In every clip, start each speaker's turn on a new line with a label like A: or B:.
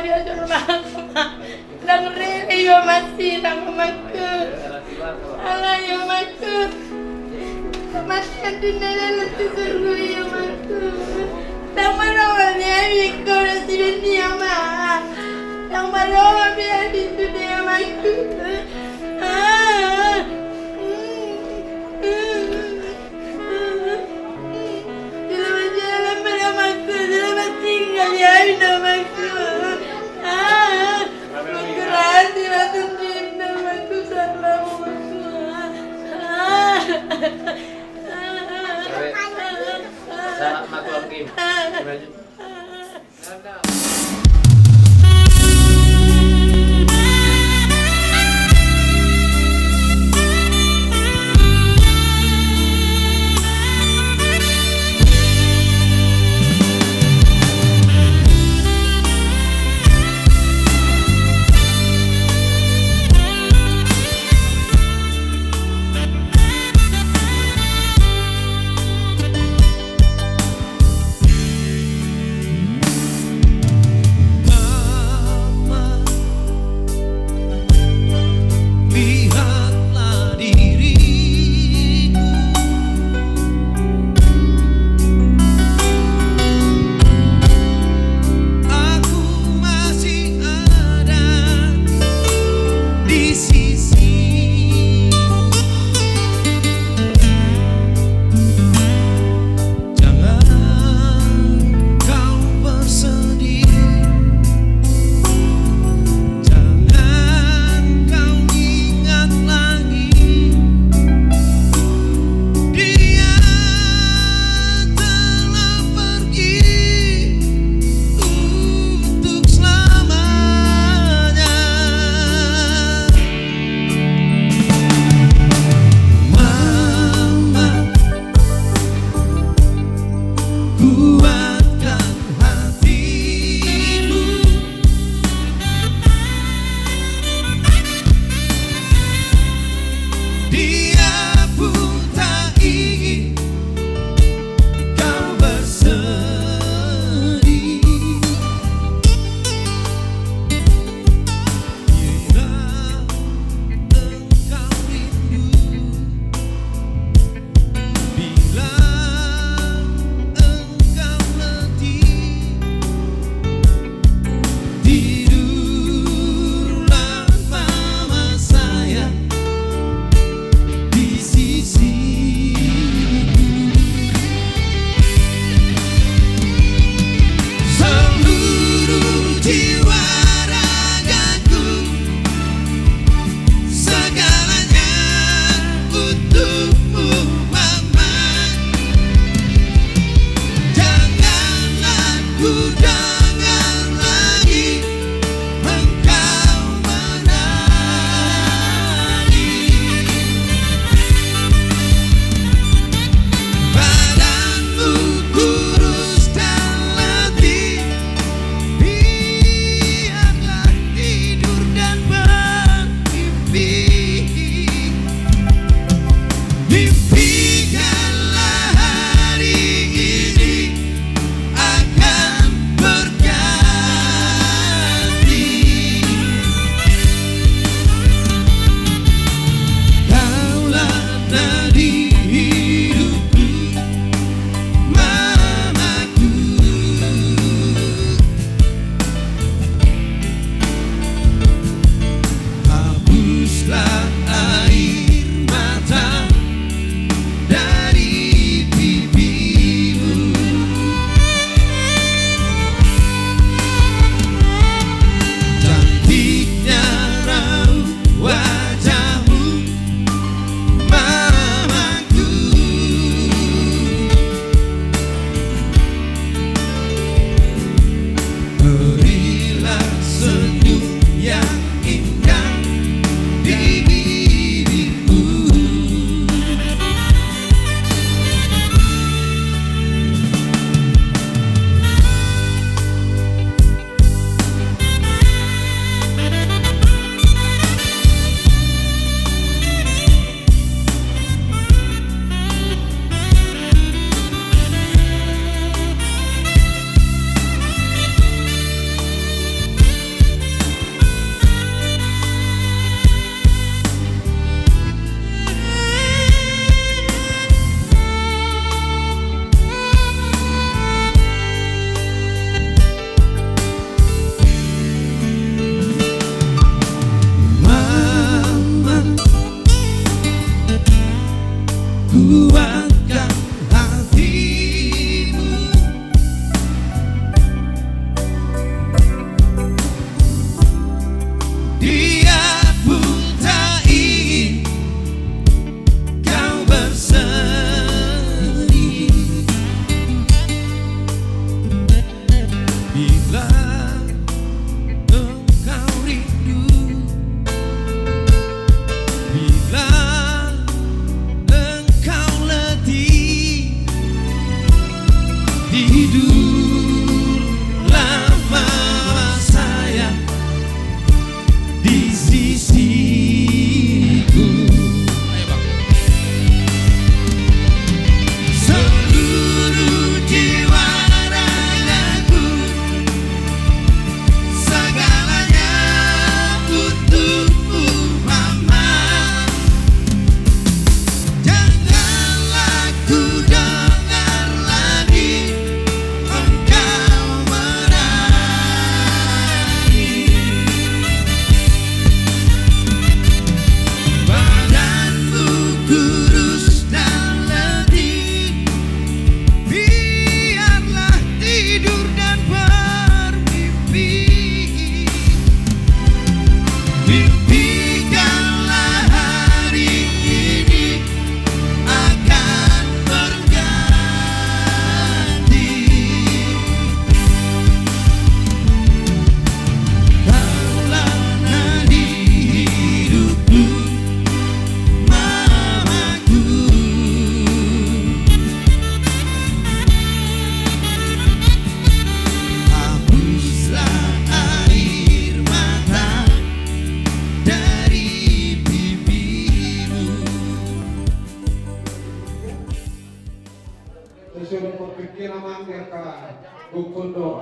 A: dia rumah dan reli yo masih nama maku Allah yo maku masih ada nela tersuru yo maku dan malam ni aku rasa dunia mah yang malam ni itu dia maku tinggal ya namaku berhati hati namaku salamu
B: Salam maklum Kim.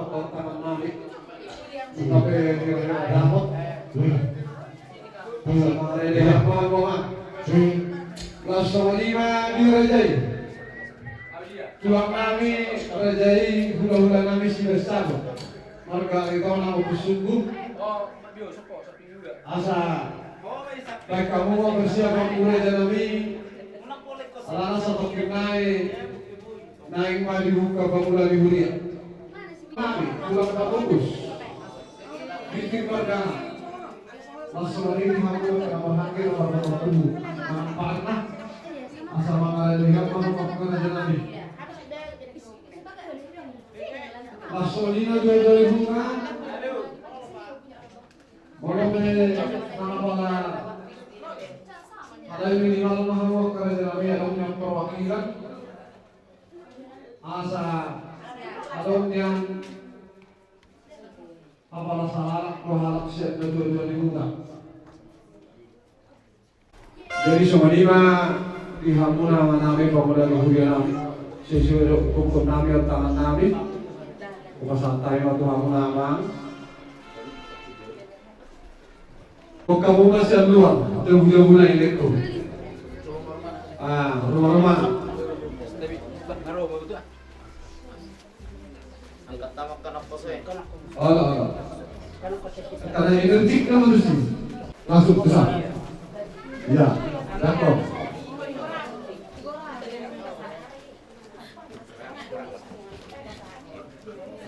C: atau tangan mami sampai dapat sama rede apa gua kelas 5 dirajai tuang nami rajai hula-hula nami si besar marga itu nama bersungguh asa baik kamu mau bersiap mulai nami alana satu naik maju buka bangunan di Huria nami pulang bagus bikin marga langsung ini mampu kamar hakir pada tubuh manfaatlah asal mengalir lihat mampu melakukan aja nabi Rasulina dua bunga boleh nama ada minimal mahal kerja nabi ada yang perwakilan asa ada yang apalah salah kuhalak siap dua bunga. Jadi semua lima dihamuna manami pemuda Huria nami sesuai hukum nami atau tangan nami bukan santai waktu hamuna bang kamu masih luar terbuka ini tu rumah-rumah
B: Angkat tamak kanak kosong.
C: karena identik kan mesti langsung ke sana ya d'accord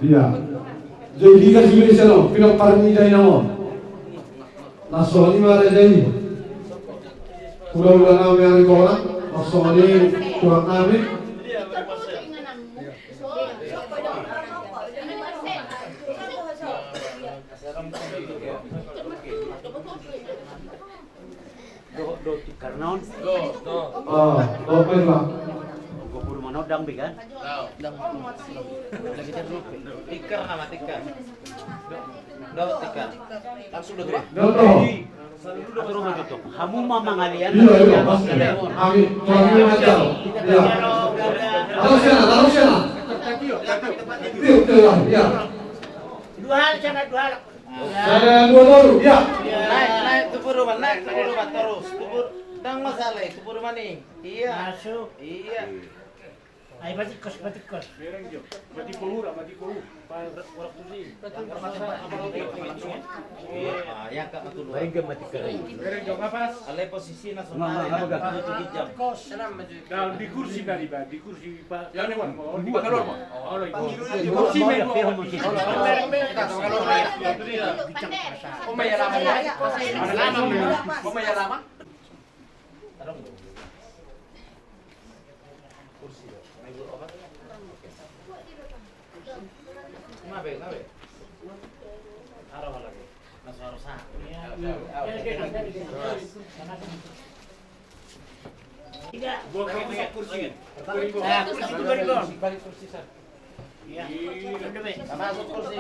C: iya jadi kan juga sana pinang parni dari nama nasoni mara jadi udah nama yang dikorang nasoni kurang kami
D: do karnaon
C: open lah
D: gopur manodang bi kan
B: Lagi terus. Tikar nama tikar. Do tikar. Langsung do.
C: Contoh
D: rumah tutup kamu mah mangalian
C: iya pasti kami macam ya taruh sana tiup ya
D: dua hal
C: saya dua tahun ya
B: Naik tubur terus. Tubur dang masalah tubur maning. Iya.
D: masuk
B: Iya.
D: ay batikos
B: Yang kak matulog.
D: baik gak mati kering
B: Alay posisi nasional. Jam.
E: Nah, di kursi dari Pak, di kursi Pak. Yang ini Pak, di Pak Kalor Pak. Oh, di
D: kursi
B: Ngabe. Araw lagi. Nasaruh sa.
E: Gua kamu kursi.
B: Balik kursi sa. Iya. Masuk kursi.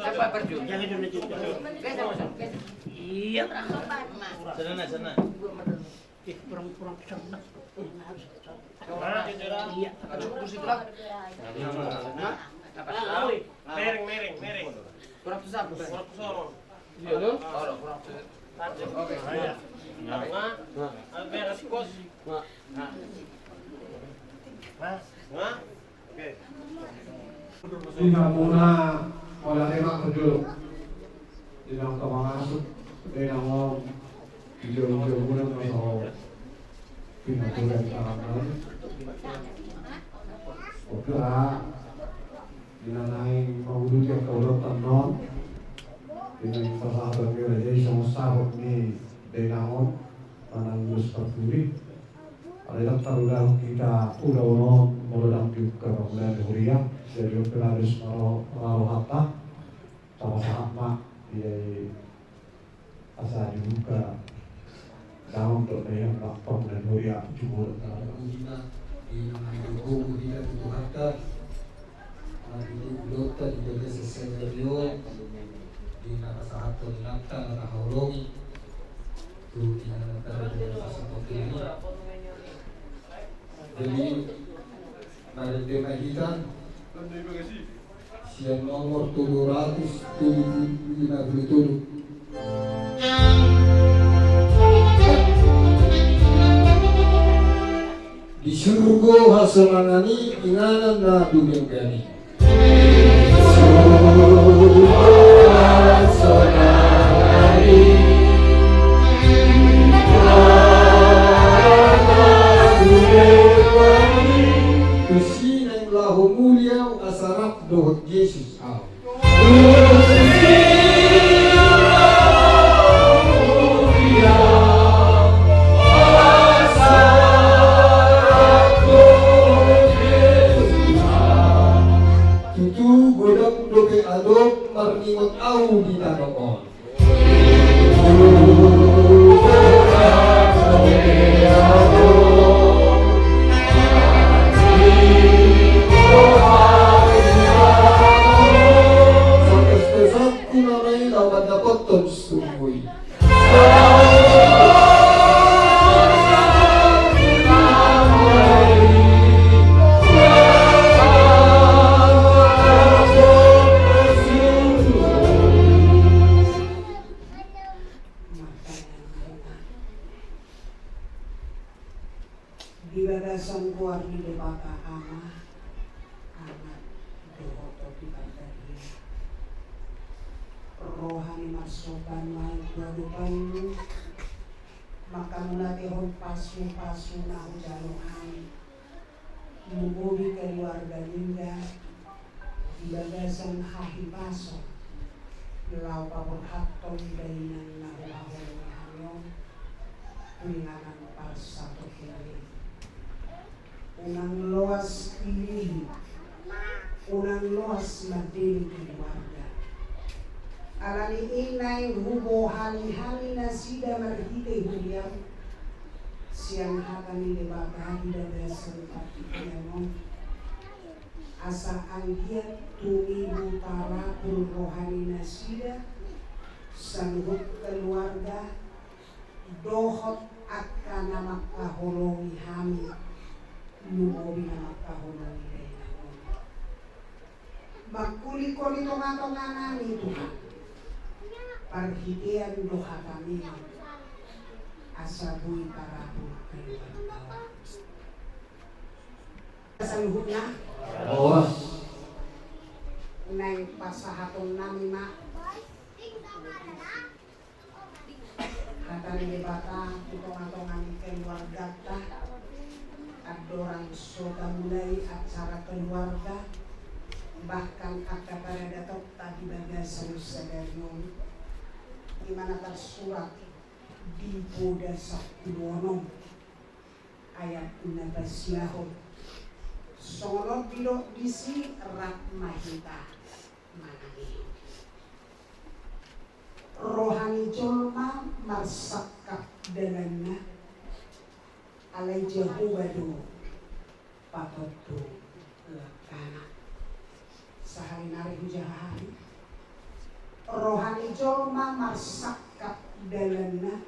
B: Apa perju?
D: jangan dulu juga iya
B: Sana.
D: kurang sana
B: Iya. Kursi belak.
E: Mereng.
B: Kurang susah.
E: Iya dong.
B: Kurang susah.
E: Oke.
C: Tidak muna wala tembak berjuluk tidak kemangasuk tidak mau hijau-hijau muna masuk pinaturan tangan oke dinanai mawudut yang kaulatan non dengan persahabatan kita jadi sama sahut ni denahon panang lulus terpuri ada tarudah kita udah meledam juga kemudian Huria jadi kita harus merawat sama-sama dia asal dibuka dalam untuk yang lapang dan Huria jumur
F: kita didukung dia itu harta didukung dijaga sesuai beliau di nasa atau di nafta nakahulong itu di antara sesuatu ini jadi dari kita Siang nomor 757. Di surga haselangani inganan na dugang gani. Kusinang lahu mulia asarap dohot Yesus au. Tutu godok doke adok marningot au di tanokon. Sampai kunanay dapat dapat tonsumui.
G: Di bagasan kuar di debata ama anak dohoto di bandari rohani masukan main kehidupanmu maka mulai hon pasu nahu jaluhan mubuhi keluarga linda di bagasan hahi paso lau pabur haton dainan nahu ahol hayon kuinganan pas satu kiri unang loas pilih, unang loas madili keluarga. Alani inay hubo hali-hali na sida marhite huliam, siyang hakani de bagay da besan pati kiyanon. Asa anggiat tumibu para rohani na sida, sanggup keluarga, dohot akan nama kahologi hami. Lumobi na magkahulong nila yun. Magkuli-kuli tonga-tonga namin Tuhan. Parhitian doha kami. Asabuy parabu kayuan tawa. Saluhut na.
F: Awas.
G: Nang pasahaton namin na. Kata ni bata, tonga-tonga ni keluarga ta. Adorang soda mulai acara keluarga bahkan akad pada datuk tadi bagasan sedarion di mana tersurat di Boda Saktiwono ayat 16 Yahud songot bilo disi rat mahita manani rohani jolma marsakap dengannya alai Jehubadu patotu lakana sehari nari hujahari rohani jolma marsakap dalana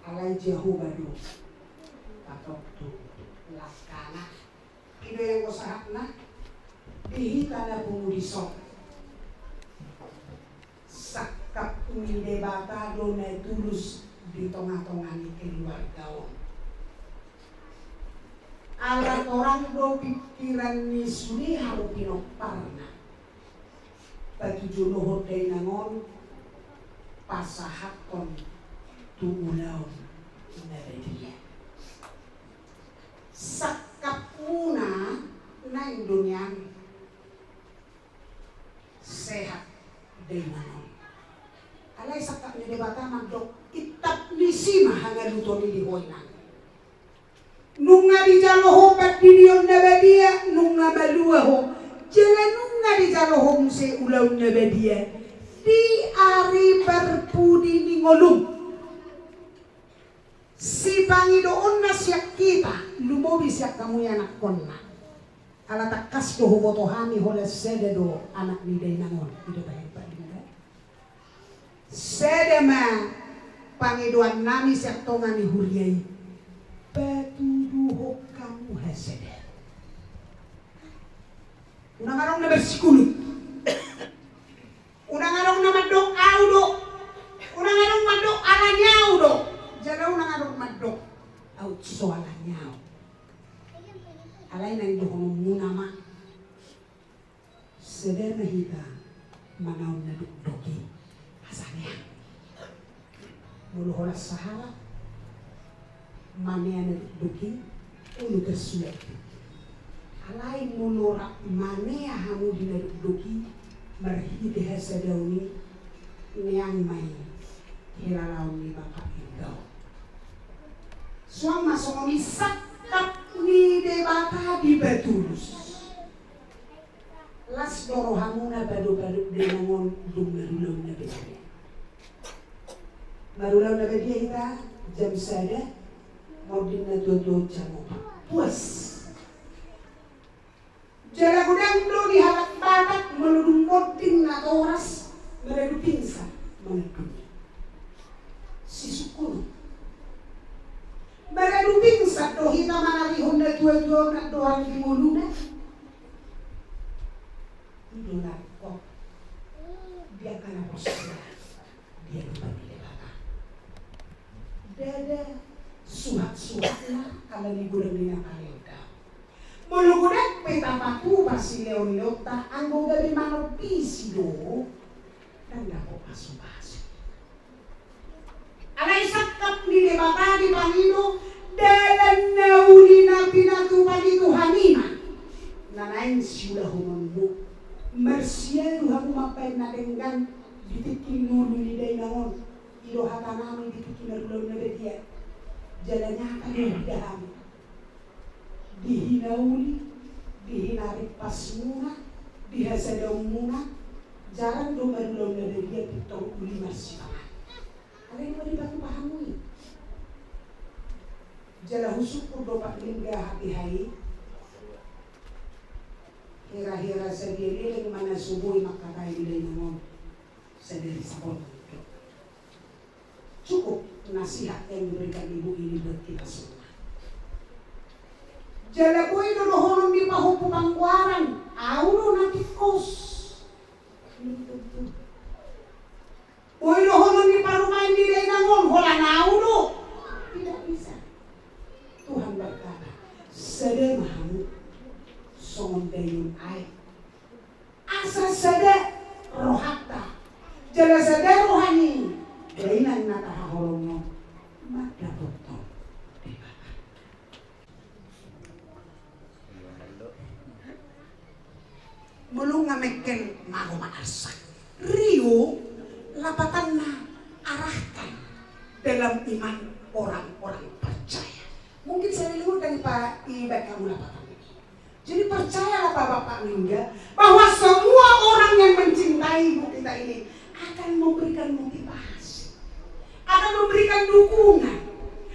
G: alai Jehubadu patotu lakana itu yang usahakan dihitana pumudisok sakap umidebata dona tulus di tengah-tengah ni keluarga alat orang do pikiran ni suni haru pinokparna bagi junuhot day nangon pasahakon tuulaw na bedia sakap una na indonyan sehat day nangon alay sakap ni debata magdok itap ni sima hangaluto ni dihoynan nunga di jaloho pat didion nabadia nunga baluaho jala nunga di jaloho mse ulaw nabadia di ari berpudi ni ngolum si bangidoon na siya kita lumobi siya kamu anak konna ala takas do hubotohami hola sede do anak ni day nangon ito tayo pa dinga sede ma pangiduan nami siya tonga ni huriyay patuduhok kamu hasada Unang arong na bersikulo. Unang arong na madok audo. Unang arong madok alanyaw do. Jala unang arong madok autso alanyaw. Alay na ito kung muna ma. Seder na hita manaw na dukdoki. Asanya. Mulu horas sahala. Mania na dukdoki. Ulu tersulat. Alay mulu rak mania hamu di na dukdoki. Marhiti hasa dauni. Niang may hilalaw ni Bapak Indaw. Suang masong sakap ni debata di Batulus. Las doro hamuna badu-badu denangon dumarulaw na bedia. Marulaw na bedia kita jam sada mau din na todo jamo puas. Jala gudang do di halak batak meludung moding na oras meradu pingsan menedun. Si sukun meradu pingsan do hita manari honda tua-tua na doang di muluna. Itulah kok dia kena posisi dia lupa dilebata. Dada suhat-suhatlah kalau digurang dina kalenda. Mulugudak peta paku basi leon-leota anggo gabi manop pisi do dan dapat pasu-pasu. Alay sakap ni debata di panino dalam nauli na pinatupan itu hanima. Nanain siulah humonmu. Mersiaru hamu mapai na dengan ditikin nulu ni day naon ilo hatanami ditikin nulu na dia jalannya akan dihidam dihinauli dihinarik pas muna dihasadong muna jalan do nulu na dia pitong uli marsipangan ada yang mau dibatu pahamui jala husuk do pak lingga hati-hati hira-hira sendiri yang mana subuh makakai di dalam sendiri sabon. Cukup nasihat yang diberikan ibu ini buat kita semua. Jala boy do horon di pahupu pangkuaran, auno nanti kos. Boy do horon di parumain di dalam holan auno. Tidak bisa. Tuhan berkata, sederhana songon dayun ay asa sada rohata jala sada rohani dainan natahaholongo madapotong debata. Mulung nga mekel mago maarsak Rio lapatan na arahkan dalam iman orang-orang percaya. Mungkin saya lihat dari Pak Ibat kamu lapatan. Jadi percayalah Bapak Lingga bahwa semua orang yang mencintai ibu kita ini akan memberikan motivasi, akan memberikan dukungan,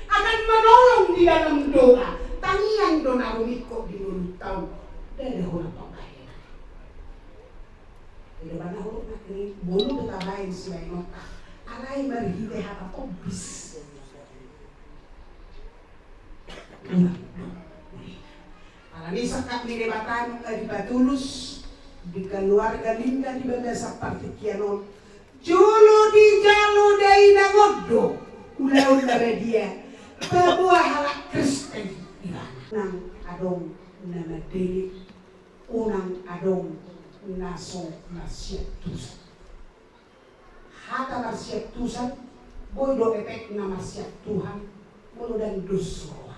G: akan menolong di dalam doa. Tangian dona rumiko di mulut tahun dari orang pembayaran. Di mana orang nak ini bolu betabain si nota, alai berhide hata tobis. Alami sakap ni debatan di Batulus di keluarga Linda di Bandasa Partikianon jolo di jalo dai na goddo ulau dari dia kebuah halak Kristen nang adong nama deli unang adong naso nasiat tusan hata nasiat tusan boy do efek nama siap Tuhan mulu dan dusroa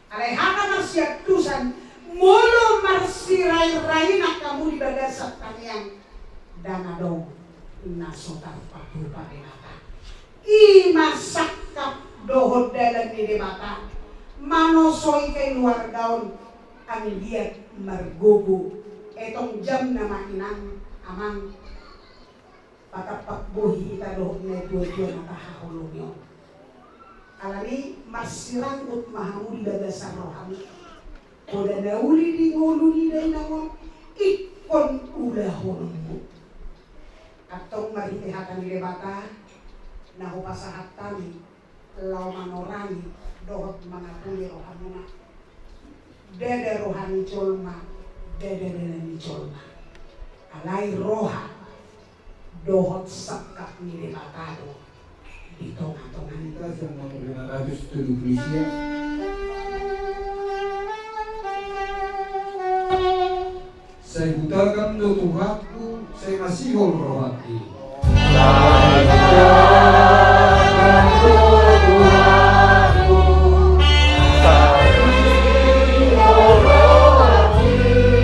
G: alai hata nasiat tusan mulu marsirai-rai nak kamu di Bandasa Tanian dan adong naso tanpa lupa denata ima sakap dohod dalam di mata manosoi kay luar daun ang liat margogo etong jam na mainang amang patapak buhi ita dohod na dua-dua na tahahulong yun alani masiranggut mahamu di bagasan rohani koda nauli di nguluni day namon ikon ulahonmu atong maritihatan di debata na hupasahat kami lau manorani dohot mangapuli rohanuna dede rohani colma Dedele ni colma. Alai roha dohot sakak ni debatado di tengah-tengah
F: Kita semua terima kasih seluruh Indonesia. Saya butakan do Tuhanku, saya masih hormati.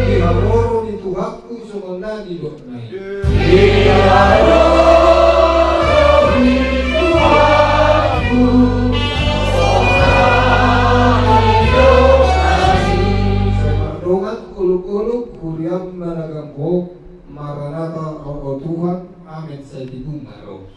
F: Diharoro ni Tuhanku semana di doknai. Kuriam managambo maranatha o Tuhan, amin saya dibungaro.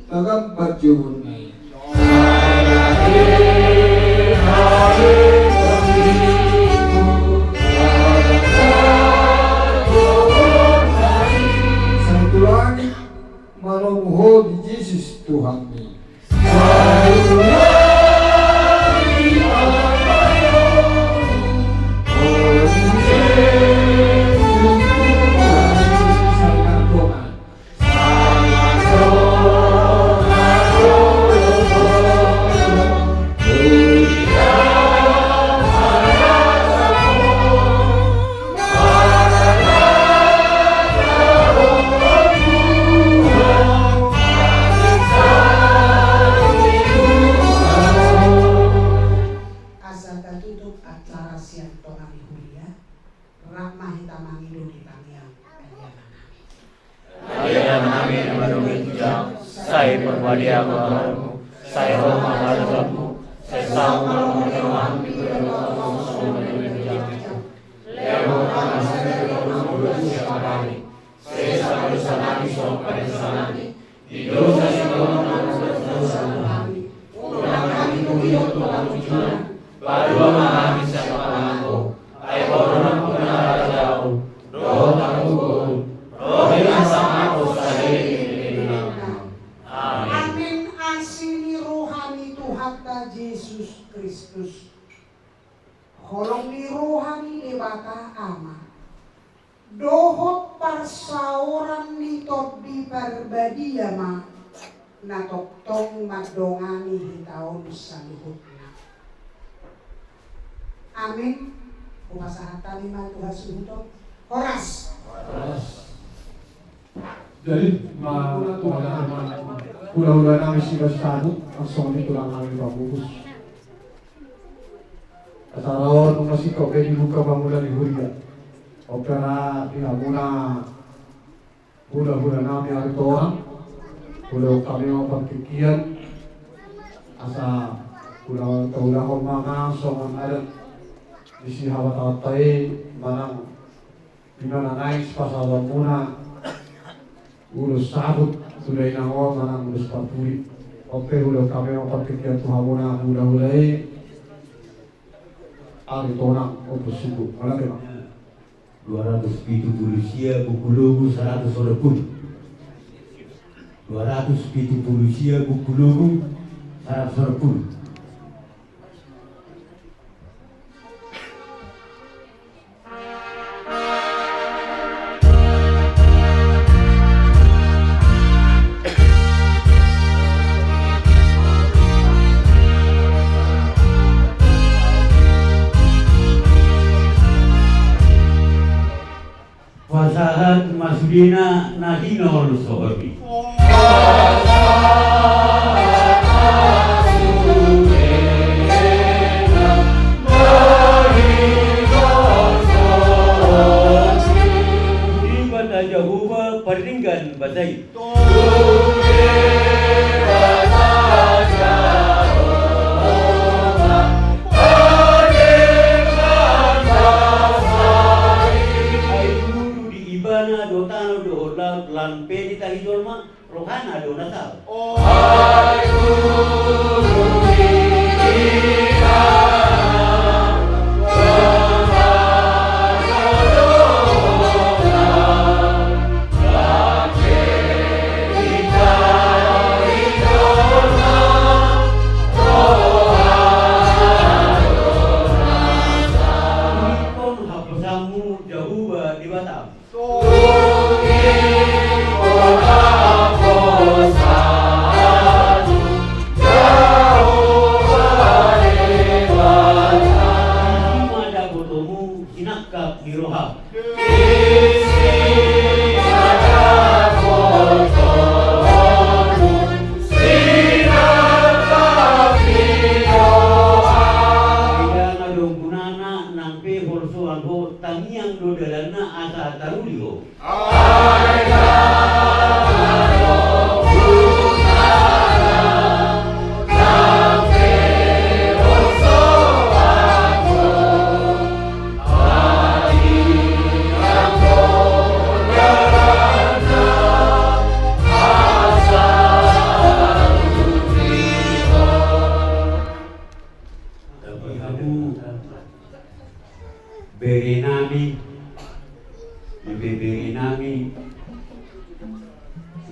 F: Dalam baju ini. Satu lagi manamuho di Yesus Tuhan ini.
H: Saya berwadia kepadamu, saya hormat kepadamu, saya tahu mengenang di dalam semua dunia. Lewat kasih kami, saya selalu sanami sopan sanami, di dosa dosa kami, ulang kami hidup Tuhan Tuhan, baru memahami siapa aku, ayo orang benar jauh, roh takut, roh yang sama aku sekali.
G: Amin. Asini rohani Tuhan Yesus Kristus. Holong ni rohani debata ama. Dohot parsauran nitot di perbadia ma. Natoktong madongani hitaon salihutna. Amin. Umasahatan lima Tuhan suhuto. Horas.
C: Jadi ulah-ulah namin siya sanu ang soni tulang namin pabubus. Kasarawan nung masih kau kayak dibuka bangunan di Huria. Opera dihamuna hula-hula namin ang orang. Hula kami ang pagkikian. Asa hula-hula mga songan adat. Isi hawat-hawatay manang pinananay pasawan muna. Ulus sabut sudah inawa manang ulus paturi. Oke udah kami yang pakai tuhamuna udah ari tonang opus suku malah kena
I: 270 sia buku logo 100 pun 270 sia buku logo 100 pun. Fasahat masudina nahinol sobi. Ibadah Jehovah peringgan badai. Lan pedi tahi dolma rohana dona beri nami, ibiberi nami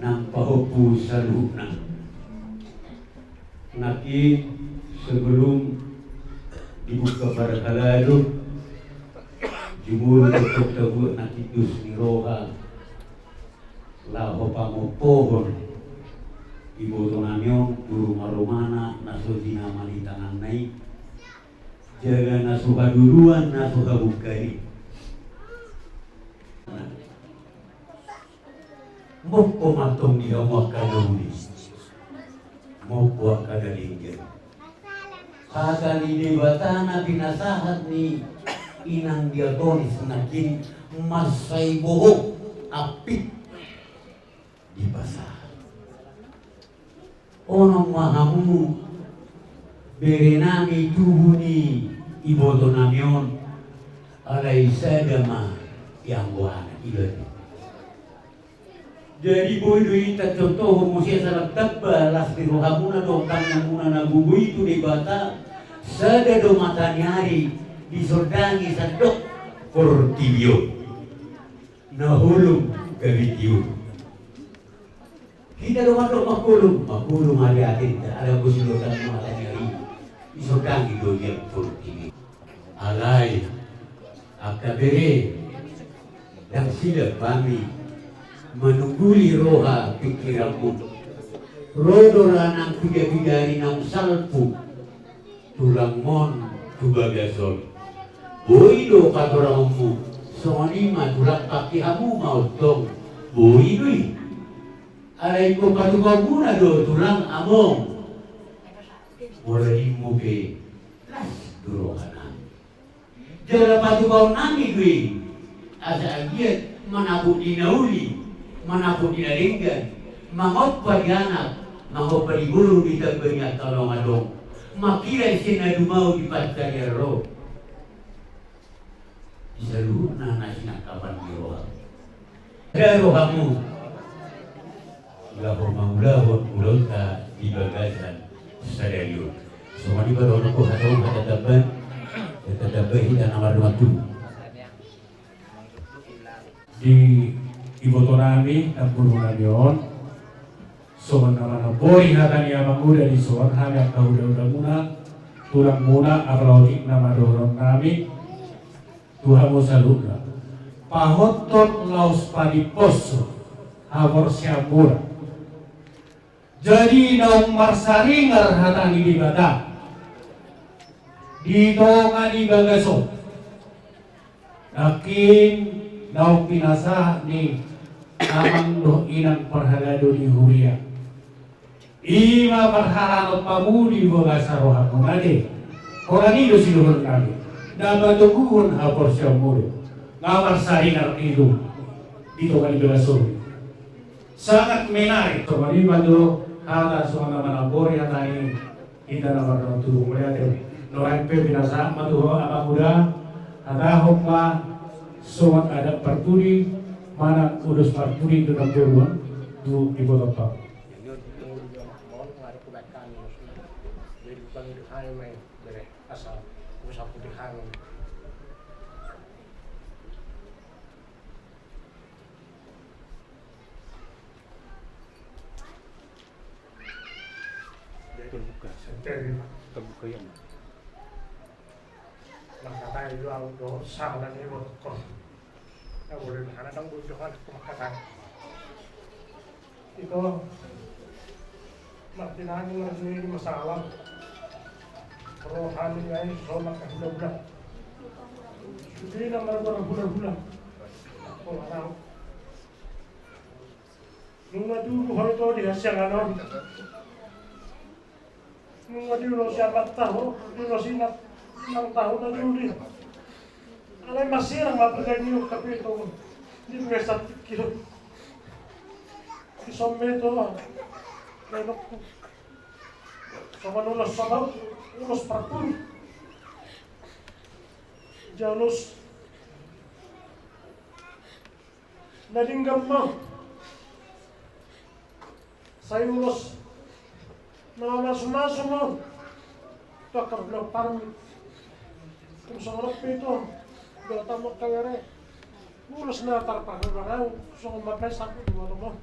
I: ng paupo sa luna. Nakin sebelum dibuka berkalado, jumur tersebut nakitus ni roha, laho pamopohon, ibu tunamyon, guru marumana, naso dinamani tangan naik, jaga nasuha duluan, nasuha bukari. Mopo matong dia makadauli, mopo akadalinggan. Kata ni debatana pinasahat ni inang diakonis nakin masay bohong apit di pasar. Onong mahamu beri nami tubuh ni iboto namyon alay sadama yang buana ilad. Jadi bodoh ita contoh musia salam tabba las di rohamuna do kanyang muna nagubu itu di bata sada do matanyari di sordangi sadok portibio nahulung gabitio kita do matok makulung hari atin ada busido kan matanyari di sordangi do yang portibio alai akabere dan sila kami menungguli roha pikiranmu rodora nang bidari nang salpu tulang mon tubagasol boido katorangmu sonima tulang kakihamu mautong boidoi alay ko katukamuna do tulang among moralimu ke las durohana jala patukau nami dui asa agiat manabu dinauli manapu dinalinggan, mangot parianak, mangot pariguru di tagbanya talong adong, makilay sinadumao di patsayaro. Isaluhut na sinakapan ni roha. Ada rohamu, gapo mangulahot ulota di bagasan sadayun. Semua di bawah aku hatong hatataban hidan amar waktu.
E: Di iboto nami ang puro namyon so naman ang bori hatan niya manguda di soan hanya kauda-uda muna tulang muna akrautik na madorong nami Tuhan mo sa lupa pahotot laos padiposo habor siya mura jadi naong marsaringar hatan di bata dito nga di bagaso nakin naong pinasa ni amang do inang parhalado di huria ima parhalanot pamudi bagasa rohakon ade orang itu siluhun kami nabatukuhun hapor siya muro ngamar saringar itu dito kani belasuri sangat menarik so mani bando hata so nga manabori hatani kita naman turun muli ate noran pe pinasa matuho amang muda hatahok ma soat ada parturi mana urus parturi itu nampuruan tu ibu bapa. Terbuka yang nakatay jual do sang dan ibu kor. Aku boleh anak dong bujukan kemakatan. Itu martinani ngasih masalah. Rohani ay somak budak-budak. Jadi nama budak-budak. Oh anak. Nunggu dulu hari itu dia siang anon. Nunggu dulu siapa tahu, dulu sinat. 6 tahun na dulu din. Alay masirang mapagan yung kapito. Hindi mo sa kilo. Isombe to. Kaya ko. Sa manulas sa daw. Ulos parpun. Jalos. Nalinggam mo. Sa ulos. Namamaso-maso mo. Takar na parang kung sa harap ito,
J: Gota mo kayare. Ulos na tarpagaraw. Gusto kong mapesa ko, di mo.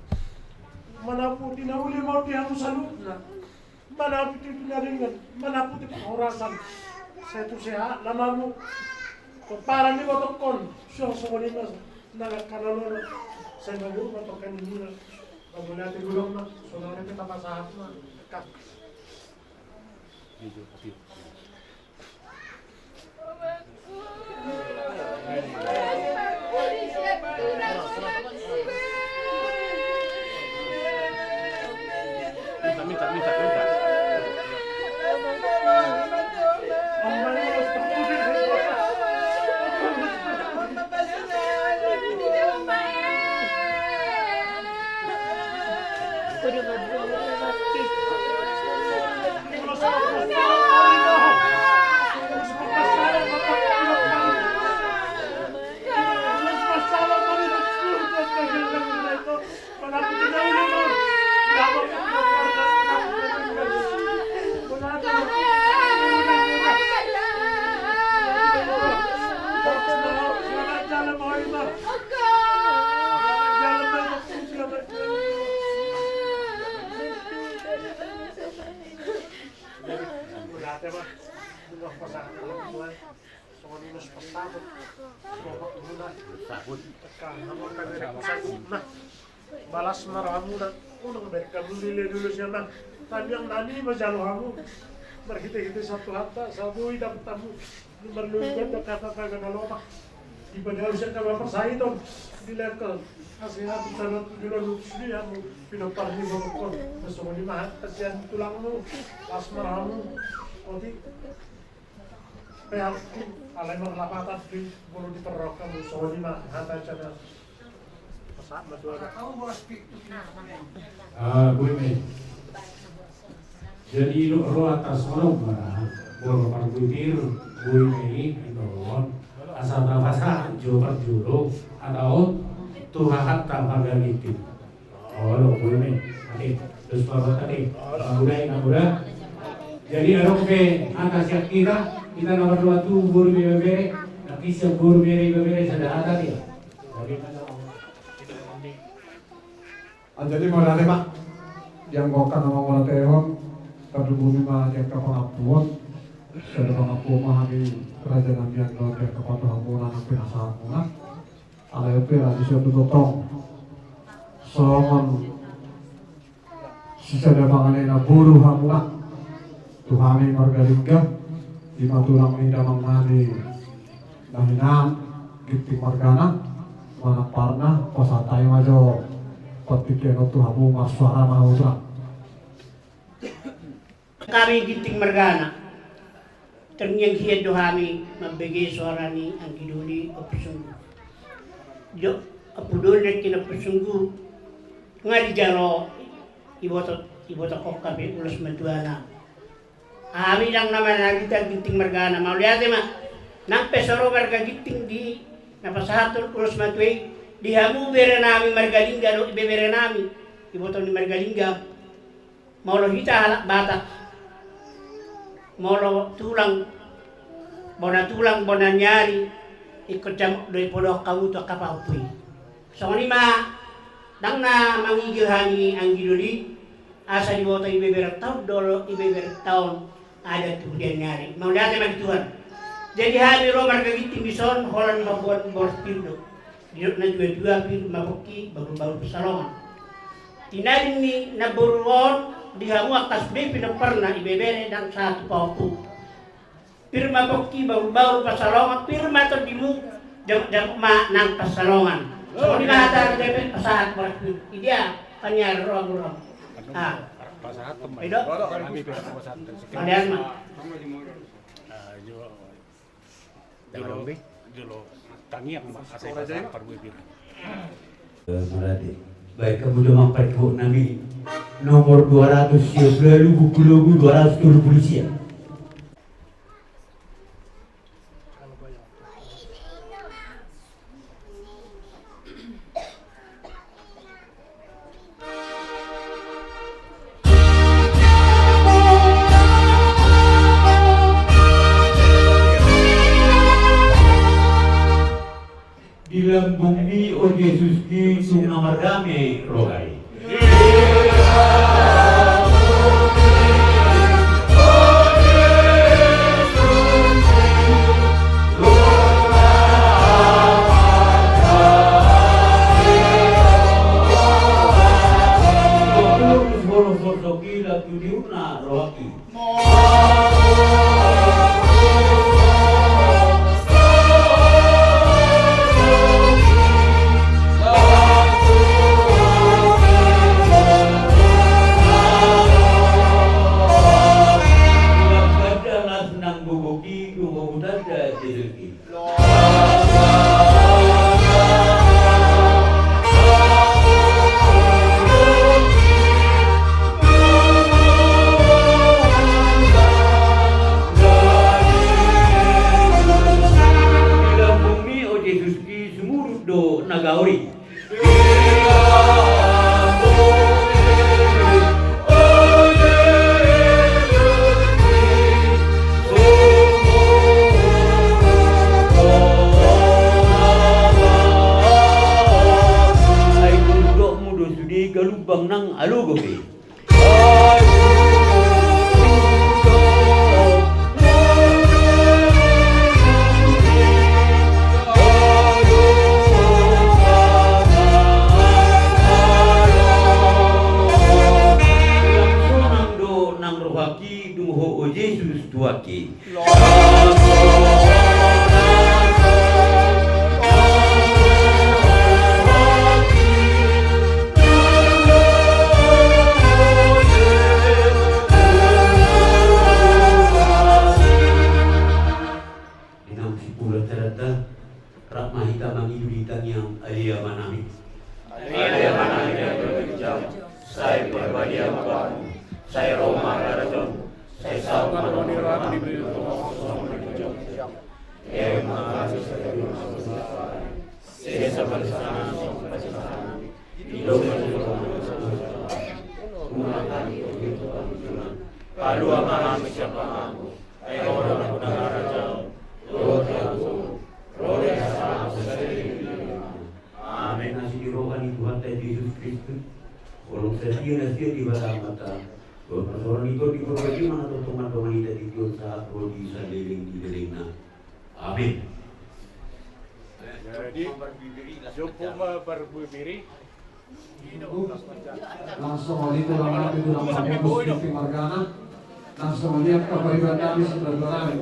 J: Manaputi na uli mo di ako sa loob na. Manaputi pinaringan. Manaputi panghorasan. Sa ito siya, laman mo. Kung parang di mo tokon, siya sa kulimas. Nagakanalo sa nagulong na ito kanina. Bago natin gulong na. So narin kita pasahap na. Balas maramu na unang mereka mulile dulu siya na tanyang nani majalo hamu berhiti-hiti satu hatta sabui dapat tamu berluikan dan kata-kata galoma ibadal siya kama persaiton dilekal kasihan sana tujuan lutsli hamu pinoparni bangkon masuk di mahat kasihan tulangmu pas maramu oti pehal alai merlapatan di bulu diperrokan so di mahat aja
E: Gue jadi lo atas orang marah, boro pargutir, gue ini indon, asal bahasa Jawa Juro atau tuhahat tanpa galitin. Oh lo gue ini, nanti terus bawa tadi, udah. Jadi orang ke atas yang kita nomor 2 tuh buru bere, tapi seburu bere sudah ada dia.
C: Jadi marane Pak, yang gokan nama wala tehon, kadu bumi mah yang kapangapuan, sada pangapuan mah kami kerajaan yang non yang kapatuhamunan ang pinasahamunan, alayo pera di suatu totong, songon, sisa panganay na buru hamunan, tuhami margalingga, di matulang ni damang nani, nahinam, giting margana, manang parna, pasatay majo. Patikin itu hamu maswara mahudra.
D: Kami giting margana. Ternyang hiya dohami mabigay suara ni ang kiduli o pusunggu. Jo apudol na kinapusunggu. Nga di jalo iboto ko kami ulas maduana. Ami lang naman nagita giting margana. Mauliate ma nang pesoro marga giting di napasahaton ulas maduay. Di hamu bere nami margalingga no ibe bere nami iboto ni margalingga maulo hita halak batak maulo tulang bona nyari ikut jam doi podok kamu to kapapui so lima dang na mangigil hani ang giluli asa di boto ibe bere taun dolo ibe bere taun ada tuh dia nyari mau lihat magituan jadi hari ro margagiting bison holan mabuat bor pindo Diot na dua pil mabuki baru pesalongan. Tinarin ni naburuon dihamu atas be pinaparna ibebere dan satu paupu. Pirma buki baru pesalongan pirma to dimu jam ma nang pesalongan. So di mata debe pasahat berarti dia panyar ruang.
K: Pasahat teman.
D: Ido. Kalian mah.
K: Julo tangi yang makasih pasar parwibir.
I: Marade. Baik kamu udah memperkuat nami nomor 200 lalu buku logo 200 polisi ya. Ilang bumi o Yesus ki sunamarami rogai. Galubang ng alugobi. Nang rohaki dumuho o Jesus tuaki. Rahmahita mangidulitang yang alia manami.
H: Alia manami yang berbijak. Saya berbadia makamu. Saya Roma rarajamu. Saya sama roni rami berdoa sama berjam. Makasih saya berdoa. Saya bersama sama bersama. Hidup bersama. Umat itu Tuhan. Padua manami siapa aku. Ayo orang rarajamu.
I: Amin. Nasi rohani Tuhan Yesus Kristus. Walau setia di bawah mata. Persoalan itu diperbaiki mana teman-teman kita di saat rodi saliling di delina. Amin.
K: Jadi, jumpa berbibiri.
C: Langsung dito lang natin ito ng pagbubusin ng Margana. Langsung malihat kapaliban namin sa Dragorami.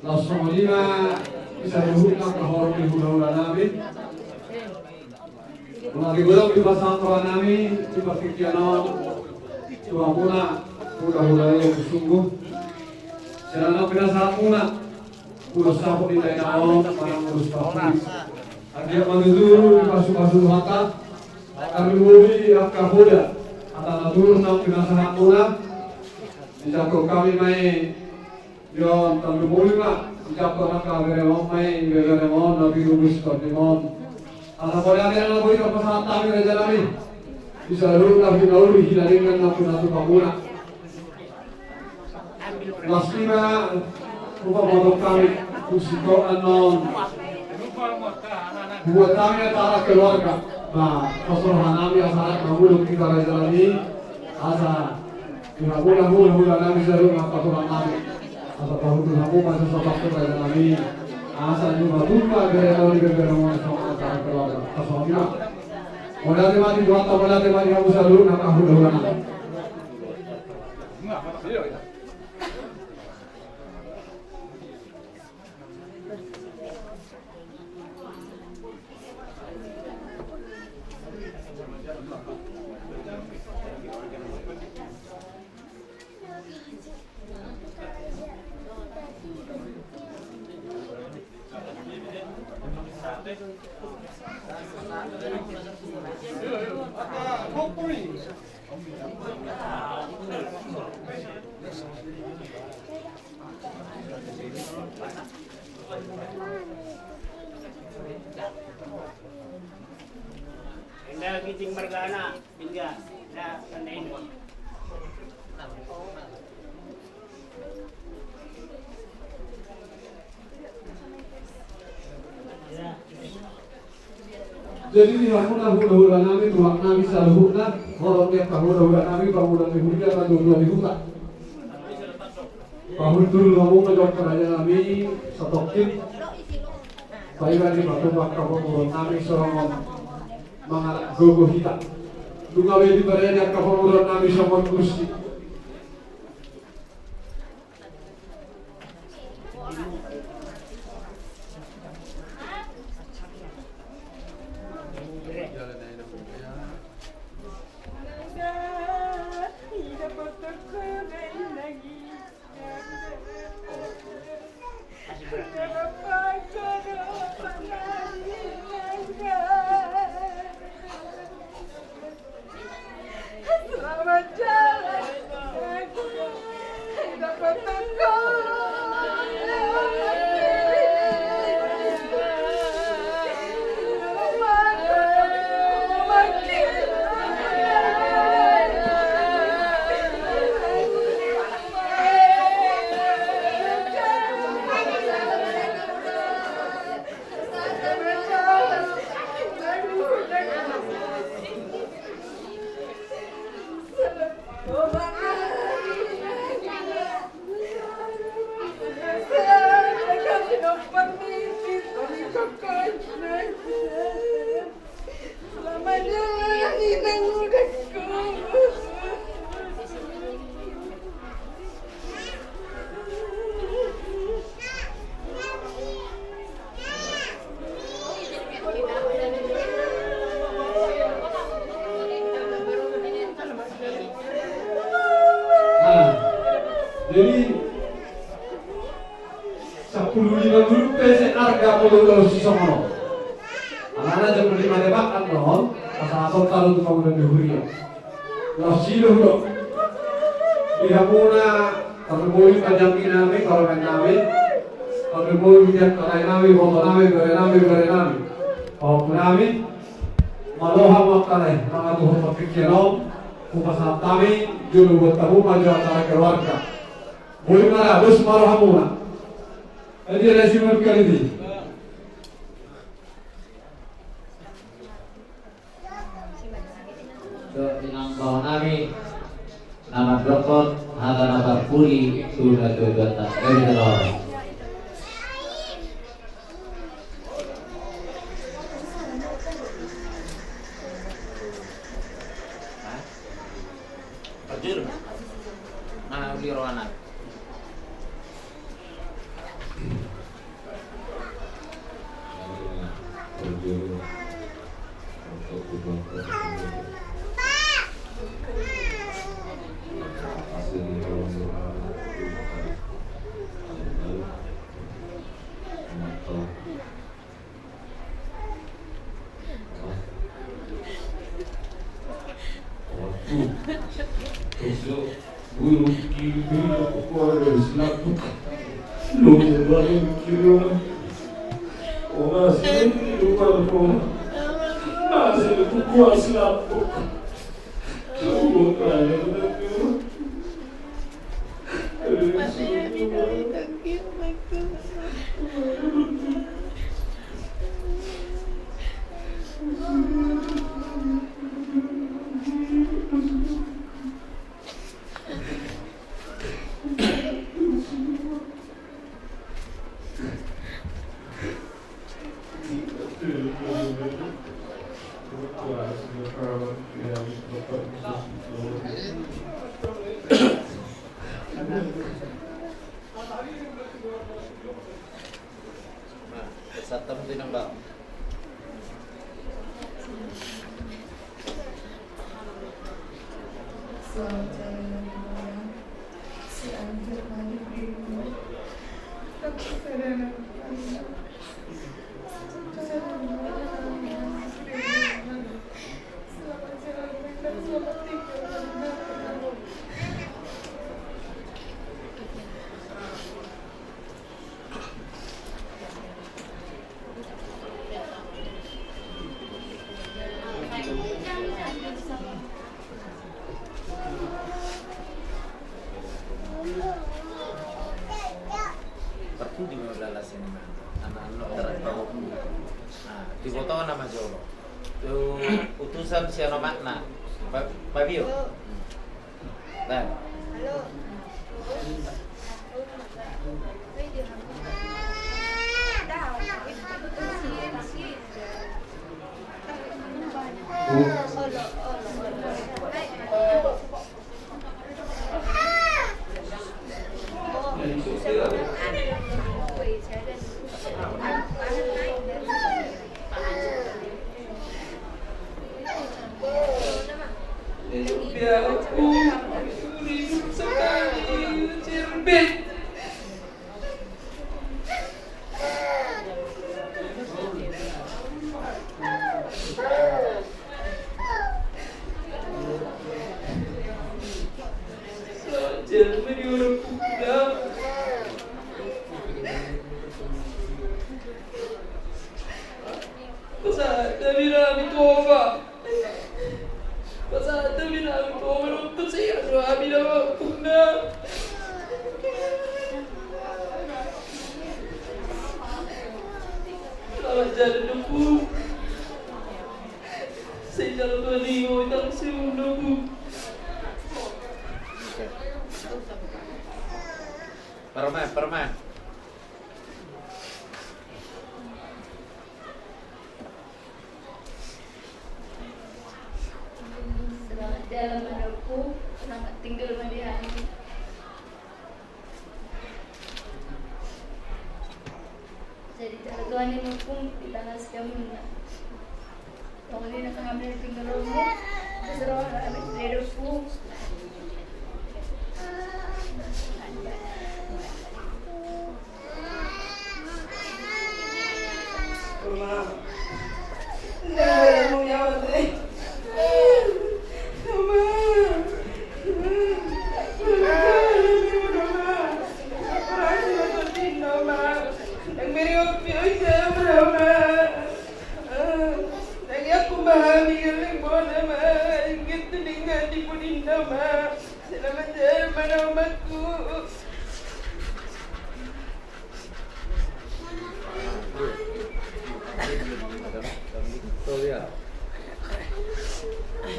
C: Langsung malihat isa yung lang kahorong yung hula-hula namin. Mga gigulang yung basang kawan namin, yung pakikyanon, tuwa muna, hula-hula yung sungguh. Sila lang pinasahan muna, ulos na ako nila inaon, parang ulos pa ako. Ang diya manuduro, yung pasu-pasu hata, kami muli ang kahuda, at ang naturo na pinasahan muna. Sejak kami may yon tandu muli nga, sejak kami remon may remon, nabi rubus remon. Anak boleh ada yang boleh pasal kami raja kami. Bisa lalu kami lalu hilaringan na pinatu pamuna. Lastima rupa modok kami kusiko anon. Buat kami antara keluarga. Nah, keseluruhan kami asal mamuluk kita raja kami. Asa hula kami selalu ngapaturan kami. Atau pahutu kamu masih sebab raja kami. Asa juga tumpah gaya lalu berberong sama antara keluarga. Kasongnya. Modal temani dua atau modal temani kamu selalu nakahula-hula.
D: Enda kiting Margana, tinggal na kandain. Ya.
C: Jadi di hula-hula nami tuak nami saluhuna orang yang hula-hula nami bangunan di hujan atau dua di hutan. Bahul dulu kamu ngejok kerajaan nami satokin. Baiklah di batu bakal pemurun nami sorong mengalak gogo hitam. Dungawe di baraya ka pemurun nami somon gusti.
A: Selamat jalan. Dapat Selamat jalan, inang udahku.
C: Nah, jadi 10.000 peso harga puluh sisomono. Anak-anak jam 5 debak kan non, asal kalau tu bangunan di Huria. Nasi dulu. Dihamuna terbuih panjang nami kalau nami, terbuih dia kalau nami, foto nami, bere nami. Kalau nami, maloha makalai, mga tuhan pakikinom, kupasat kami, julu buat tahu maju antara keluarga. Boleh marah, terus maloha muna. Jadi resi kali ini.
H: Dengan bawah nami nama Brokot harga nama Puri sudah dua dari telur.
B: Pajur. Mana beli roana? Satam din ang ba?
A: Selamat jalan. Si Angel mandi dirimu. Aku sadar. Selamat jalan dan selamat tinggal.
B: Pergi di mana lalasin anak-anak terang tahu. Nah, di foto nama Jolo. Itu utusan siapa makna? Pak Bio. Nah. Perman.
A: Selamat jalan menurutku, selamat tinggal di hati. Jadi cara Tuhan yang menghukum di tanah sekamuna. Kalau dia nak ambil tinggal rumah, terserah ambil hidupku.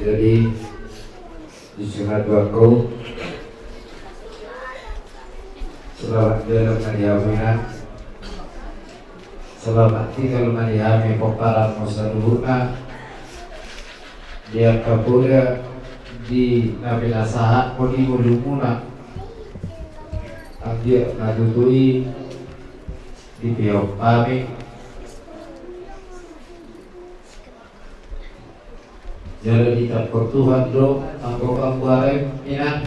L: Jadi disurat aku selamat jalan maniaminan, selamat tinggal maniami poparan musaduna, dia kabuda di nabila sahat podi mulumuna, dia nadutui di pihak kami. Jadi kita Tuhan do anggo kambuarem ina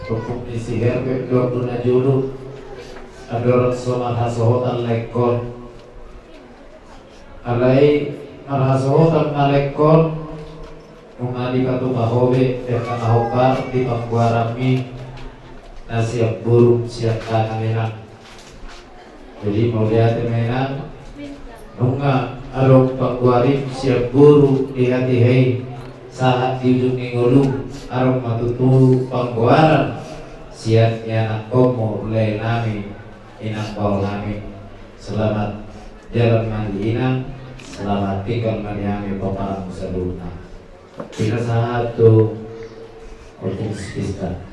L: pupuk isi herbe do duna julu adorot somal hasohotan lekor alai marhasohotan malekor mengadi katu kahobe dan kahokar di kambuarami na siap burung siap tanah menang. Jadi mau lihat menang nunga arong pangguarim siap guru di hati hei saat di ujung ngulung arong matutu pangguaran siatnya anak komo mulai nami inang bau nami. Selamat jalan mandi inang, selamat tinggal mandi ami paparan musaduna. Kita satu untuk pista.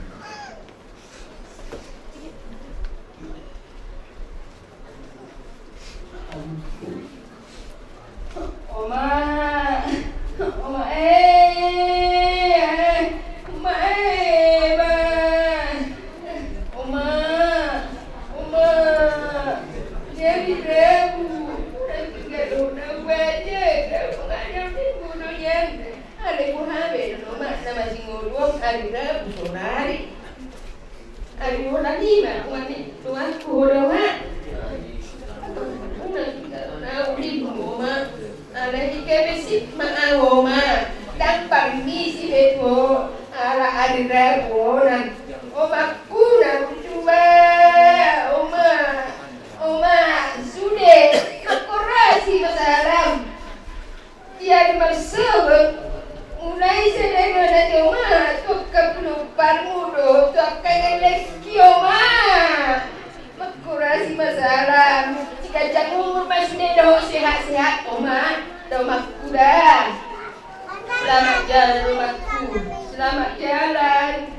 A: Sehat-sehat, Oma, dah mak kuda. Selamat jalan rumahku. Selamat jalan.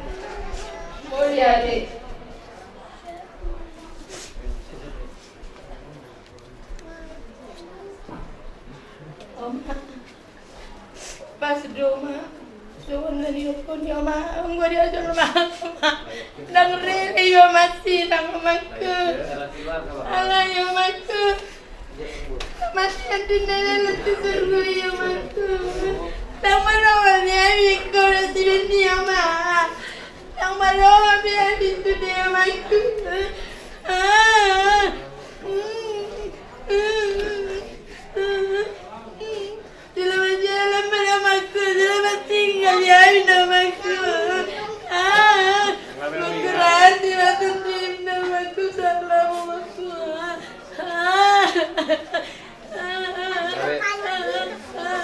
A: Mulia dek. Oma. Pas doma. Doon na niyo po niyo ma. Ang wala sa rumah. Nang rili yo masih nang mamaku. Ala yo mamaku. Masih ada nana tu seru yo mamaku. Nang malawan ni abi ko na si niya ma. Nang malawan ni abi tu niya mamaku. Selamat jalan bersamaku, selamat tinggal ya namaku. Mengerti waktu tim namaku salam namaku.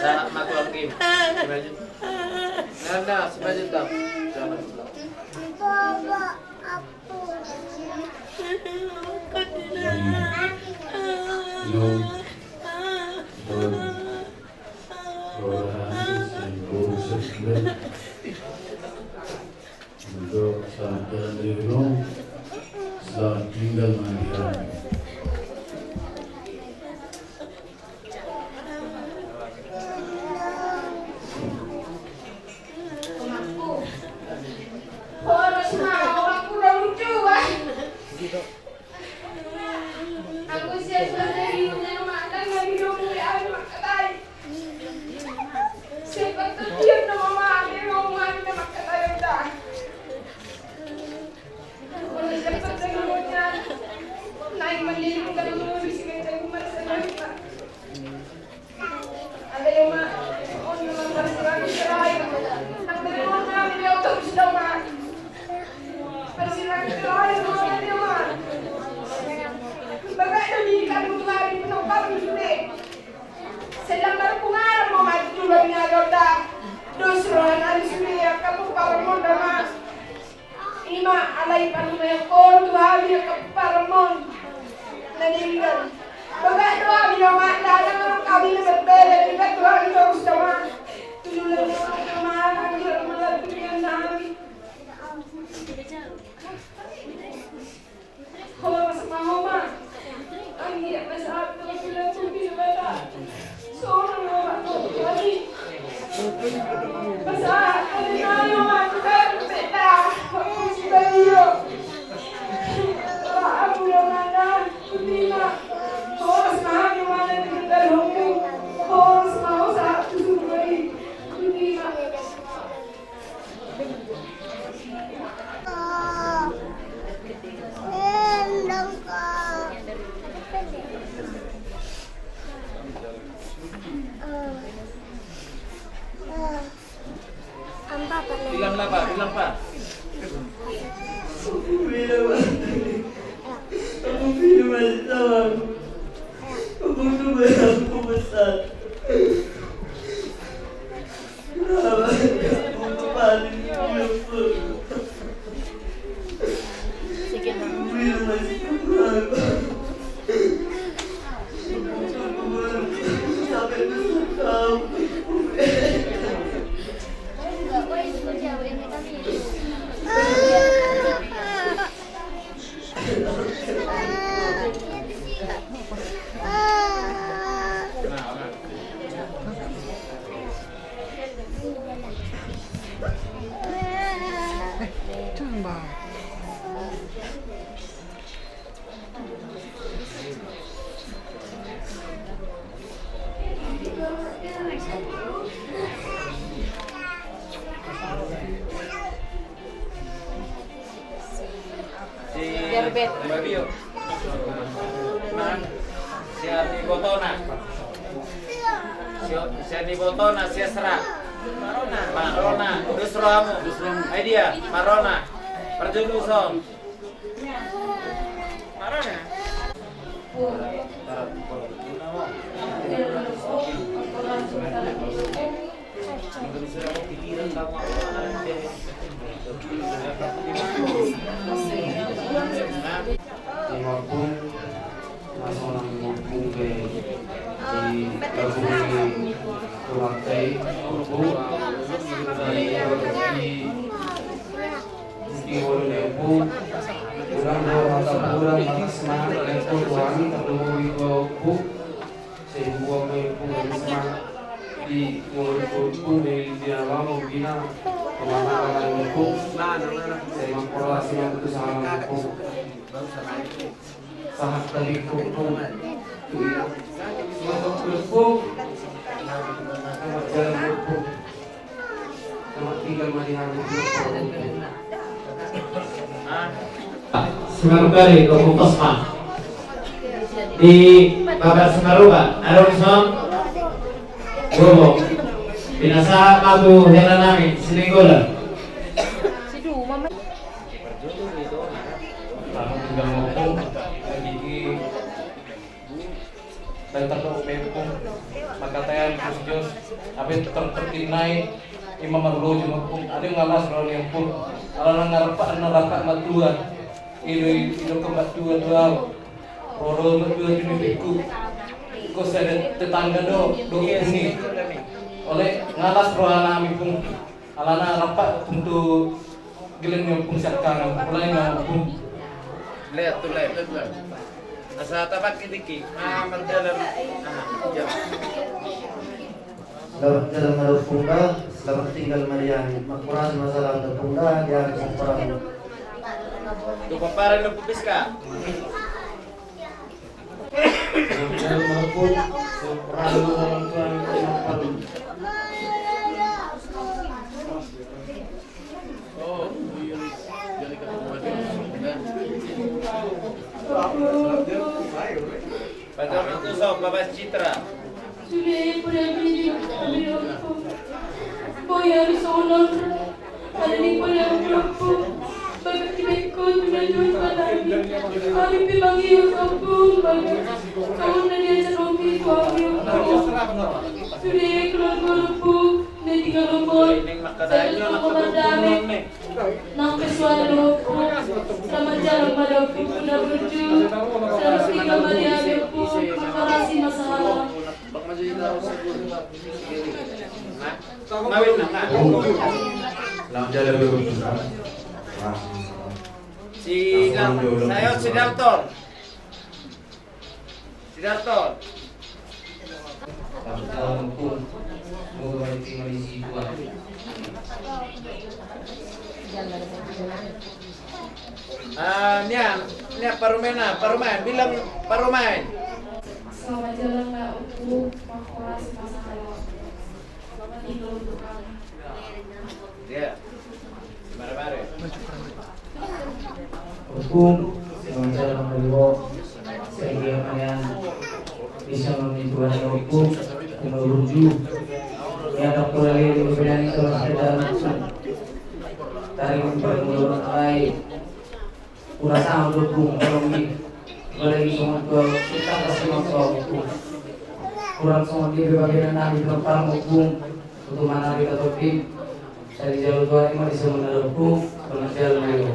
B: Sa maklum Kim. Nanda, semajud daw.
A: Baba, apo.
E: Untuk saat jalan dari rumah, selamat tinggal mandiri.
A: Horas na, aku udah lucu Aku siapa dari rumah makan lagi dong mulai makan. Siapa tuh dia nama mami rumah kita makan ayo dah. Kalau siapa tengoknya naik mandiri kalau mau di sini saya merasa kita. Ada yang mah on memang harus lagi cerai. Nak terima kami dia terus dah. Persilakan cerai semua dia mah. Bagay ni kan mutlarin penopar sudah. Sedang berpengaruh mau maju dari agama. Dosron ali sudah kamu paramon dama. Ini mah alai panu yang kor dua dia keparamon. Naninggal. Bagay doa dia mah dalam orang kami berbeda dengan Tuhan terus dama. Tujuan dama anjir malah dengan nami. Kalau masuk mama. Angin masalah tu sudah cuci bela. Seorang orang tu lagi. Masalah ada yang aku berbeda. Aku sudah dia. Aku yang mana kutina. Orang semua yang mana kita lalu. Orang semua satu sudah kutina.
B: Bilang apa? Bilang apa?
M: Aku pilih masih sama aku tuh aku besar. Kenapa kamu paling beautiful? Aku pilih masih sama sampai besar kau.
B: Babio. Si Ani Botona. Si Ani Botona, si Esra. Marona. Dusramu. Hai dia, Marona. Perjun Usong. Marona.
L: Maupun orang ngomong di Gabungi Kulantai, Lengkol wangi terlalu bu, sehingga mereka semangat di mulut di alam bina pemahaman hukum, sehingga korelasi yang itu sangat hukum, sangat dari hukum, semua hukum, sangat jalan hukum, sangat tinggal melihat hukum.
N: Semeru kali Kuku Kosman di Babat Semeru Pak Arumson Gobo Binasa Matu Helanami Sinenggola
L: Tinggal ngomong lagi dan terlalu pempung makatayan khusus apa tertinai imam marlo cuma pun ada ngalas lawan yang pun ala ngarapa neraka matuan ilo kematuan doang roro matuan juniku ko sada tetangga do ini oleh ngalas rohana ami pun alana rapat untuk gilen yang pun sekarang mulai ngapun
B: Lihat tuh lihat. Asa tapak kitiki. Berjalan.
O: Selamat jalan menuju Pungga, selamat tinggal Mariani. Makmuran masalah ke Pungga, dia harus perang.
B: Tuh paparan lu pupis ka.
L: Jalan menuju perang dalam tuan palu.
B: Baca itu sok Bapak Citra.
A: Sudah pernah beli aku. Boy harus honor. Ada di pada aku. Bapak tibaku tujuan pada kami. Kami pibagi aku. Kamu nanti aja rompi suami aku. Sudah keluarga aku. Nanti kalau boy. Saya mau berdamai. Nampak suara aku. Selamat jalan pada aku. Sudah berjuang. Saya tinggal pada aku. Korasi masalah.
B: Mawin na nga.
O: Selamat jalan menuju Pungga.
B: Sayo si Dalton. Si Dalton.
L: Selamat jalan hukum. Semoga balik tinggal di situ.
B: Nya parumain, bilang parumain.
A: Selamat jalan Mbak Uku, Korasi masalah. Selamat tinggal untuk kami.
B: Dia. Mare-mare.
O: Hukum, selamat jalan menuju. Sehingga kalian bisa memimpin hukum yang merujuk. Ya dokter lagi di bidang itu ada dalam hukum. Dari menurut baik. Kurasa hukum ekonomi. Boleh semua kita kasih masalah hukum. Kurang semua di bagian nanti tentang hukum untuk mana kita topik dari jalur dua ini bisa menurut hukum dengan jalur itu.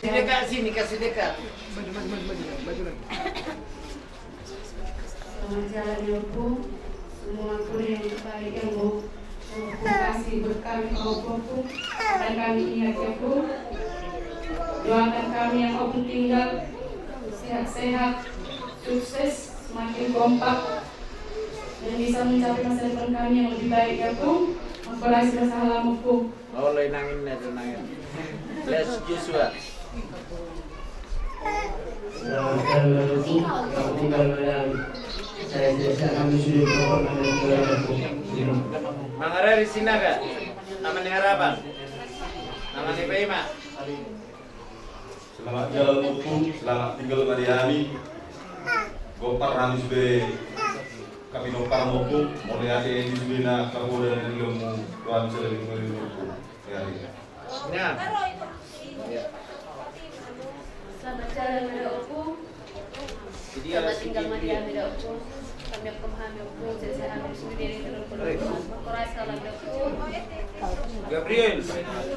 B: Dekat sini, kasih dekat.
A: Selamat jalan hukum. Semua kuliah yang baik yang mau kasih berkami hukum dan kami ingat hukum. Doakan kami yang mau tinggal sehat-sehat, sukses, semakin kompak, dan bisa mencapai masa depan kami yang lebih baik ya Pung. Mengkolasi masalah Pung.
B: Oh, lo nangin na ito nangin. Let's Joshua.
O: Selamat jalan menuju yang tinggal Mariani. Saya tidak kami sudah berkorban dengan negara hukum.
B: Mangara di sini ka? Aman ni harapan. Aman ni Paima.
P: Selamat jalan hukum, selamat tinggal Mariani. Gopar kami sudah kami nopar hukum, mulai ada yang sudah nak kamu dan ilmu Tuhan sudah dimulai hukum. Ya.
A: Selamat jalan pada hukum. Selamat tinggal Mariani pada hukum. Kami memahami hukum, saya ambil sendiri dengan hukum. Berkorasi dalam hukum.
B: Gabriel.
A: Selamat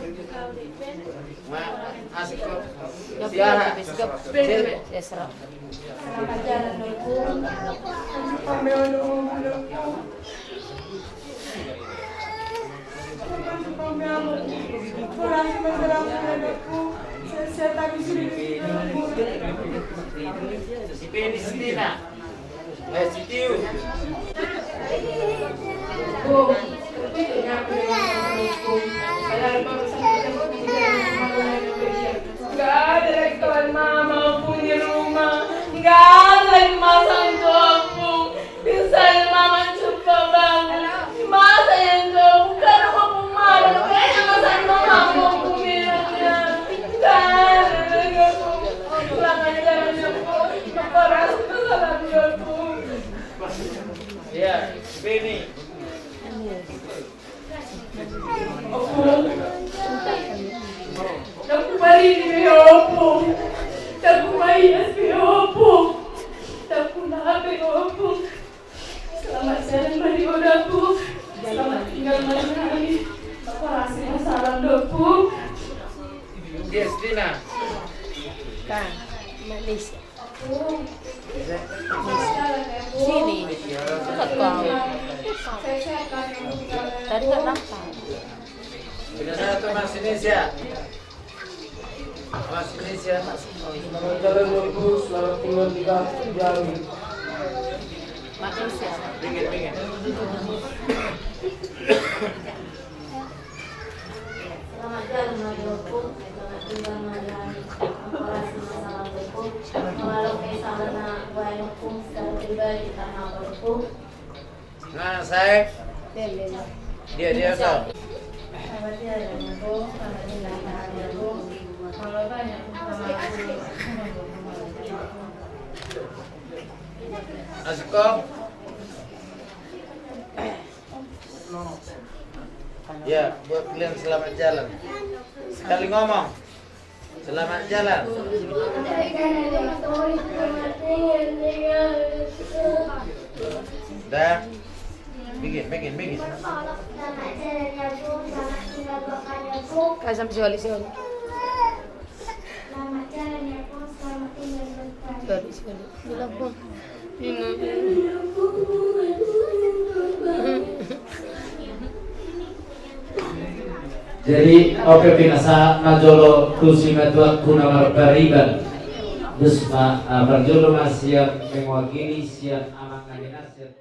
A: jalan hukum. Kami
Q: Kurang masalah aku, saya tak bisa
B: Si Penny Stina. Si Tiu.
A: Nggak ada lagi kawan mama pun di rumah. Nggak ada lagi masang kampung. Misalnya mama coba bangun. Masa yang jauh karena aku malu. Kayaknya masang mama aku minumnya. Nggak ada lagi aku. Pulangannya jalan jauh. Maka rasa salah jauh.
B: Ya, Penny.
A: Aku balik di Opo. Aku main di Opo. Aku nak di Opo. Selamat jalan balik Opo. Selamat tinggal malam hari. Aku rasa masalah Opo.
B: Yes, Dina.
A: Kan, Malaysia.
Q: Sini, dekat kau. Tadi nggak nampak.
B: Sudah satu Mas Indonesia. Mas Indonesia.
J: Selamat jalan Ibu, selamat tinggal di Jambi.
Q: Malaysia.
B: Pinggir.
R: Selamat jalan Marioko, selamat tinggal Mariani. Apalah masalah hukum, walau kesalahan nak buat hukum secara pribadi tanah hukum.
B: Nah, saya. Dia so.
R: Selamat jalan Marioko, selamat tinggal Marioko. Kalau banyak
B: Asko. Ya, buat kalian selamat jalan. Sekali ngomong. Selamat jalan. Dah. Bikin.
R: selamat jalan ya Bu, selamat tinggal Bapak ya Bu.
Q: Kasam Soli.
R: Selamat jalan ya Bu, selamat tinggal Bapak.
Q: Soli. Bilang Bu.
L: Jadi oke pinasa majolo tusi matua kuna marbariban Dusma berjolo masih mewakili siap amangan dinasiat